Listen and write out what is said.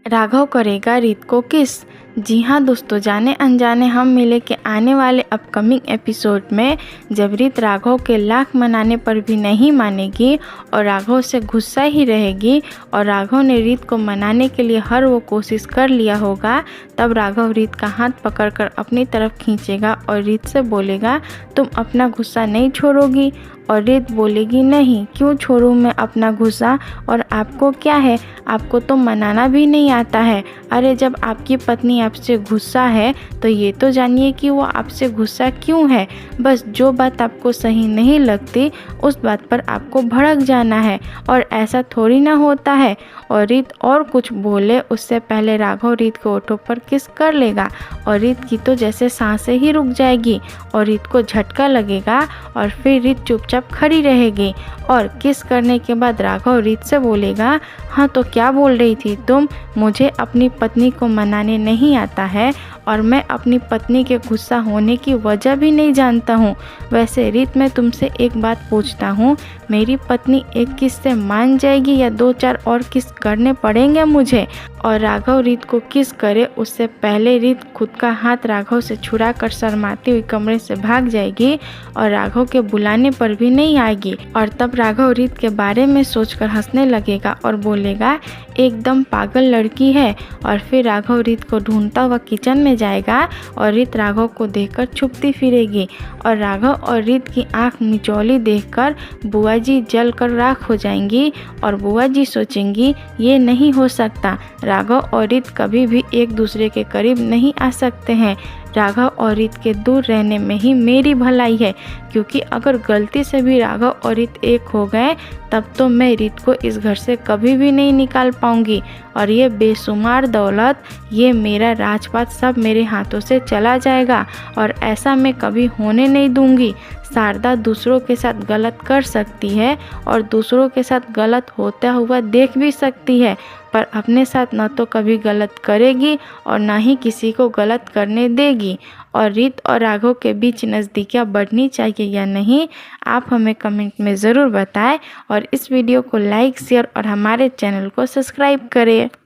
राघव करेगा रीत को किस। जी हाँ दोस्तों, जाने अनजाने हम मिले के आने वाले अपकमिंग एपिसोड में जब रीत राघव के लाख मनाने पर भी नहीं मानेगी और राघव से गुस्सा ही रहेगी और राघव ने रीत को मनाने के लिए हर वो कोशिश कर लिया होगा, तब राघव रीत का हाथ पकड़कर अपनी तरफ खींचेगा और रीत से बोलेगा, तुम अपना गुस्सा नहीं छोड़ोगी। और रीत बोलेगी, नहीं, क्यों छोड़ूं मैं अपना गुस्सा, और आपको क्या है, आपको तो मनाना भी नहीं आता है। अरे जब आपकी पत्नी आपसे गुस्सा है तो ये तो जानिए कि वो आपसे गुस्सा क्यों है। बस जो बात आपको सही नहीं लगती उस बात पर आपको भड़क जाना है, और ऐसा थोड़ी ना होता है। और रीत और कुछ बोले उससे पहले राघव रीत के ओठों पर किस कर लेगा और रीत की तो जैसे सांसें ही रुक जाएगी और रीत को झटका लगेगा और फिर रीत चुपचाप खड़ी रहेगी। और किस करने के बाद राघव रीत से बोलेगा, हाँ तो क्या बोल रही थी तुम, मुझे अपनी पत्नी को मनाने नहीं आता है और मैं अपनी पत्नी के गुस्सा होने की वजह भी नहीं जानता हूँ। वैसे रीत, मैं तुमसे एक बात पूछता हूँ, मेरी पत्नी एक किस से मान जाएगी या 2-4 और किस करने पड़ेंगे मुझे। और राघव रीत को किस करे उससे पहले रीत खुद का हाथ राघव से छुड़ा कर शर्माती हुई कमरे से भाग जाएगी और राघव के बुलाने पर भी नहीं आएगी। और तब राघव रीत के बारे में सोचकर हंसने लगेगा और बोलेगा, एकदम पागल लड़की है। और फिर राघव रीत को ढूंढता हुआ किचन में जाएगा और रीत राघव को देखकर छुपती फिरेगी और राघव और रीत की आंख मिचौली देखकर बुआ जी जल कर राख हो जाएंगी और बुआ जी सोचेंगी, ये नहीं हो सकता, राघव और रीत कभी भी एक दूसरे के करीब नहीं आ सकते हैं। राघव और रीत के दूर रहने में ही मेरी भलाई है, क्योंकि अगर गलती से भी राघव और रीत एक हो गए तब तो मैं रीत को इस घर से कभी भी नहीं निकाल पाऊंगी और ये बेशुमार दौलत, ये मेरा राजपाट सब मेरे हाथों से चला जाएगा और ऐसा मैं कभी होने नहीं दूंगी। शारदा दूसरों के साथ गलत कर सकती है और दूसरों के साथ गलत होता हुआ देख भी सकती है, पर अपने साथ न तो कभी गलत करेगी और ना ही किसी को गलत करने देगी। और रीत और राघव के बीच नज़दीकियाँ बढ़नी चाहिए या नहीं, आप हमें कमेंट में ज़रूर बताएं और इस वीडियो को लाइक, शेयर और हमारे चैनल को सब्सक्राइब करें।